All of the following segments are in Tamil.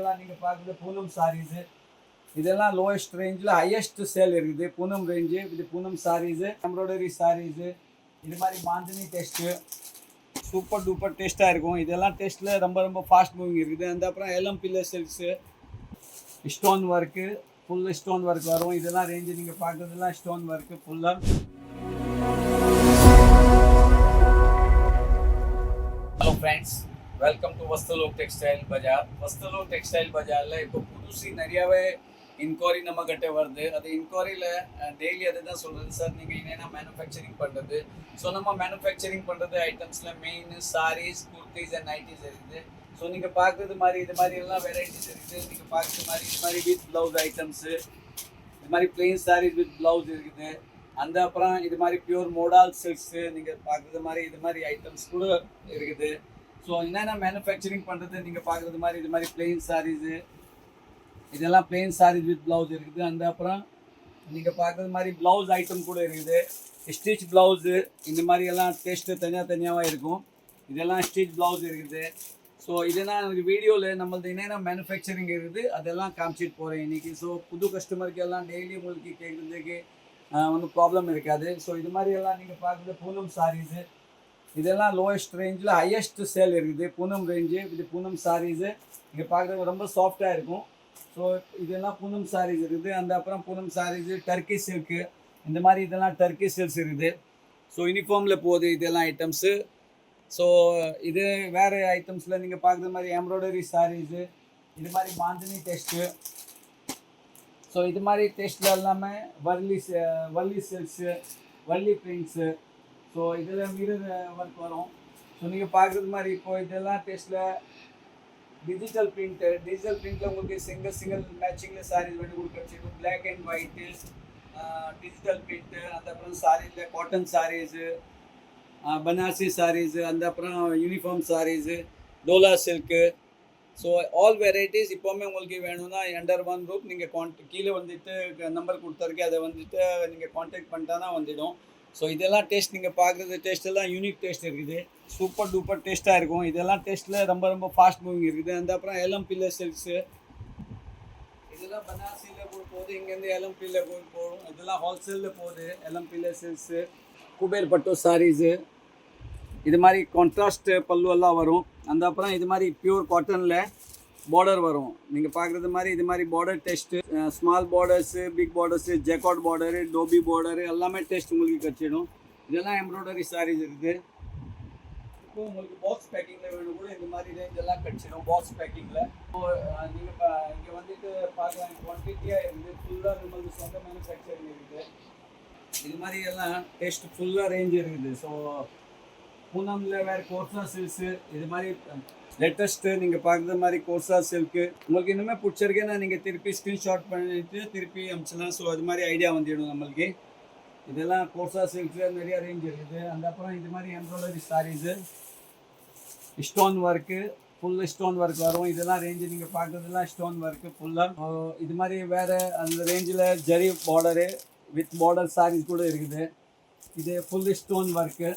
எல்லாம் நீங்கள் பார்க்குறது பூனம் சாரீஸு. இதெல்லாம் லோயஸ்ட் ரேஞ்சில் ஹையஸ்ட் சேல் இருக்குது பூனம் ரேஞ்சு. இது பூனம் சாரீஸு, எம்ப்ராய்டரி சாரீஸு, இது மாதிரி மாந்தினி டெஸ்ட்டு சூப்பர் டூப்பர் டேஸ்ட்டாக இருக்கும். இதெல்லாம் டெஸ்ட்டில் ரொம்ப ரொம்ப ஃபாஸ்ட் மூவிங் இருக்குது. அந்த அப்புறம் LM pillar silks, stone work, full stone work வரும். இதெல்லாம் ரேஞ்சு நீங்கள் பார்க்குறதுலாம் ஸ்டோன் ஒர்க்கு ஃபுல்லாக. Hello friends, welcome to Vastulok textile bazaar. Vastulok textile பஜாரில் இப்போ புதுசு நிறையாவே இன்கொயரி நம்மக்கிட்ட வருது. அது இன்கொயரியில் டெய்லி அதை தான் சொல்கிறது, சார் நீங்கள் என்னென்ன மேனுஃபேக்சரிங் பண்ணுறது. ஸோ நம்ம மேனுஃபேக்சரிங் பண்ணுறது ஐட்டம்ஸில் main saris, kurtis and nighties இருக்குது. ஸோ நீங்கள் பார்க்குறது மாதிரி இது மாதிரி எல்லாம் வெரைட்டிஸ் இருக்குது. நீங்கள் பார்க்குறது மாதிரி இது மாதிரி வித் ப்ளவுஸ் ஐட்டம்ஸு, இது மாதிரி பிளெயின் சாரீஸ் வித் ப்ளவுஸ் இருக்குது. அந்த அப்புறம் இது மாதிரி பியூர் மோடால் சில்க்ஸு நீங்கள் பார்க்குறது மாதிரி இது மாதிரி ஐட்டம்ஸ் கூட இருக்குது. ஸோ என்னென்ன மேனுஃபேக்சரிங் பண்ணுறது நீங்கள் பார்க்குறது மாதிரி இது மாதிரி பிளெயின் சாரீஸு, இதெல்லாம் பிளெயின் சாரீஸ் வித் ப்ளவுஸ் இருக்குது. அந்த அப்புறம் நீங்கள் பார்க்குறது மாதிரி ப்ளவுஸ் ஐட்டம் கூட இருக்குது. ஸ்டிச் ப்ளவுஸு இந்த மாதிரி எல்லாம் டேஸ்ட்டு தனியாக இருக்கும். இதெல்லாம் ஸ்டிச் ப்ளவுஸ் இருக்குது. ஸோ இதெல்லாம் வீடியோவில் நம்மளது என்னென்ன மேனுஃபேக்சரிங் இருக்குது அதெல்லாம் காமிச்சிட்டு போகிறேன் இன்றைக்கி. ஸோ புது கஸ்டமருக்கு எல்லாம் டெய்லி உங்களுக்கு கேட்குறதுக்கு ஒன்றும் ப்ராப்ளம் இருக்காது. ஸோ இது மாதிரி எல்லாம் நீங்கள் பார்க்குறது பூனம் சாரீஸு. இதெல்லாம் லோயஸ்ட் ரேஞ்சில் ஹையஸ்ட் சேல் இருக்குது பூனம் ரேஞ்சு. இது பூனம் சாரீஸு இங்கே பார்க்குறது ரொம்ப சாஃப்டாக இருக்கும். ஸோ இதெல்லாம் பூனம் சாரீஸ் இருக்குது. அந்த அப்புறம் பூனம் சாரீஸு, டர்க்கி சில்க்கு, இந்த மாதிரி இதெல்லாம் டர்க்கி சில்க்ஸ் இருக்குது. ஸோ யூனிஃபார்மில் போகுது இதெல்லாம் ஐட்டம்ஸு. ஸோ இது வேறு ஐட்டம்ஸில் நீங்கள் பார்க்குறது மாதிரி எம்ப்ராய்டரி சாரீஸு, இது மாதிரி மாந்தினி டெஸ்ட்டு. ஸோ இது மாதிரி டெஸ்ட்டில் எல்லாமே Valli silks, Valli prints. So இதில் மிரர் ஒர்க் வரும். ஸோ நீங்கள் பார்க்குறது மாதிரி இப்போது இதெல்லாம் டெஸ்ட்டில் டிஜிட்டல் பிரிண்ட்டில் உங்களுக்கு சிங்கிள் மேட்சிங்கில் சாரீஸ் வேணும் கொடுக்க black and white digital print. அந்த அப்புறம் சாரீஸில் காட்டன் சாரீஸு, பனாரசி சாரீஸு, அந்த அப்புறம் uniform saris, Dola silk. So all varieties இப்போவுமே உங்களுக்கு வேணும்னா அண்டர் ஒன் ரூப் நீங்கள் கீழே வந்துட்டு நம்பர் கொடுத்துருக்கு, அதை வந்துட்டு நீங்கள் கான்டாக்ட் பண்ணிட்டானா வந்துடும். ஸோ இதெல்லாம் டேஸ்ட் நீங்கள் பார்க்குறது டேஸ்ட் எல்லாம் யூனிக் டேஸ்ட் இருக்குது. சூப்பர் டூப்பர் டேஸ்ட்டாக இருக்கும். இதெல்லாம் டேஸ்ட்டில் ரொம்ப ரொம்ப ஃபாஸ்ட் மூவிங் இருக்குது. அந்த அப்புறம் எல்எம் பில்லர் சில்க்ஸு, இதெல்லாம் பனாரசியில் போகுது. இங்கேருந்து எல்எம் பில்லர் போகும். இதெல்லாம் ஹோல்சேலில் போகுது. எல்எம் பில்லர் சில்க்ஸு, குபேர் பட்டு சாரீஸு, இது மாதிரி கான்ட்ராஸ்ட் பல்லு எல்லாம் வரும். அந்த அப்புறம் இது மாதிரி பியூர் காட்டனில் பார்டர் வரும். நீங்கள் பார்க்குறது மாதிரி இது மாதிரி border test, small borders, big borders, jacquard border, dobby border எல்லாமே டெஸ்ட் உங்களுக்கு கிடச்சிடும். இதெல்லாம் எம்ப்ராய்டரி சாரீஸ் இருக்குது. இப்போ உங்களுக்கு பாக்ஸ் பேக்கிங்கில் வேணும் கூட இந்த மாதிரி ரேஞ்ச் எல்லாம் கிடச்சிடும் பாக்ஸ் பேக்கிங்கில். ஸோ நீங்கள் இங்கே வந்துட்டு பார்க்கலாம், குவான்டிட்டியாக இருக்குது. ஃபுல்லாக நம்மளுக்கு சொந்த மேனுஃபேக்சரிங் இருக்குது. இது மாதிரி எல்லாம் டெஸ்ட் ஃபுல்லாக ரேஞ்ச் இருக்குது. ஸோ பூனமில் வேறு கோர்சா சில்க்ஸு, இது மாதிரி லேட்டஸ்ட்டு நீங்கள் பார்க்குற மாதிரி கோர்சா சில்க்கு. உங்களுக்கு இன்னுமே பிடிச்சிருக்கேன்னா நீங்கள் திருப்பி ஸ்க்ரீன்ஷாட் பண்ணிவிட்டு திருப்பி அமிச்சிடலாம். ஸோ அது மாதிரி ஐடியா வந்துடும் நம்மளுக்கு. இதெல்லாம் கோர்சா சில்க்ஸில் நிறையா ரேஞ்ச் இருக்குது. அந்த அப்புறம் இது மாதிரி embroidery saris, stone work, full stone work வரும். இதெல்லாம் ரேஞ்சு நீங்கள் பார்க்குறதுலாம் ஸ்டோன் ஒர்க்கு ஃபுல்லாக. இது மாதிரி வேறு அந்த ரேஞ்சில் zari border with border saris கூட இருக்குது. இது ஃபுல் ஸ்டோன் ஒர்க்கு,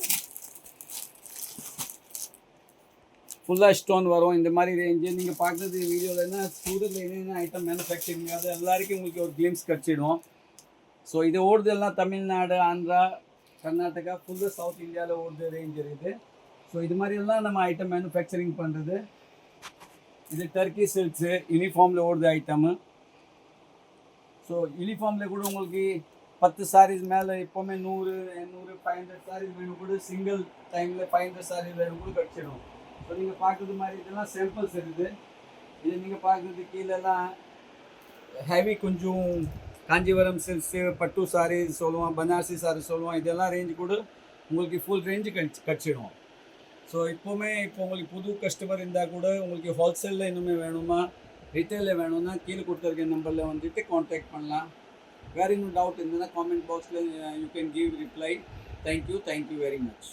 ஃபுல்லாக ஸ்டோன் வரும். இந்த மாதிரி ரேஞ்சு நீங்கள் பார்க்குறது வீடியோவில் என்ன சூரத்தில் என்னென்ன ஐட்டம் மேனுஃபேக்சரிங் அது எல்லாருக்கும் உங்களுக்கு ஒரு கிளிம்ஸ் கிடச்சிடும். ஸோ இது ஓடுது எல்லாம் தமிழ்நாடு, ஆந்திரா, கர்நாடகா, ஃபுல்லாக சவுத் இந்தியாவில் ஓடுது ரேஞ்ச் இருக்குது. ஸோ இது மாதிரியெல்லாம் நம்ம ஐட்டம் மேனுஃபேக்சரிங் பண்ணுறது. இது டர்க்கி சில்க்ஸு, யூனிஃபார்மில் ஓடுது ஐட்டமு. ஸோ யூனிஃபார்மில் கூட உங்களுக்கு 10 சாரீஸ் மேலே எப்போவுமே 100, 800, 500 சாரீஸ் வேணும் கூட சிங்கிள் டைமில் 500 சாரீஸ் வேணும் கூட கிடச்சிடும். ஸோ நீங்கள் பார்க்குறது மாதிரி இதெல்லாம் சாம்பிள்ஸ் இருக்குது. இது நீங்கள் பார்க்குறது கீழெல்லாம் ஹெவி கொஞ்சம் காஞ்சிபுரம் சில்க்ஸு, பட்டு சாரீ சொல்லுவோம், பனாரசி சாரீ சொல்லுவோம். இதெல்லாம் ரேஞ்சு கூட உங்களுக்கு ஃபுல் ரேஞ்சு கிடச்சிடும். ஸோ இப்போ உங்களுக்கு புது கஸ்டமர் இருந்தால் கூட உங்களுக்கு ஹோல்சேலில் இன்னுமே வேணுமா, ரீட்டெயிலில் வேணும்னா கீழே கொடுத்துருக்க நம்பரில் வந்துட்டு கான்டாக்ட் பண்ணலாம். வேறு இன்னும் டவுட் இருந்ததுன்னா காமெண்ட் பாக்ஸில் you can give reply. Thank you very much.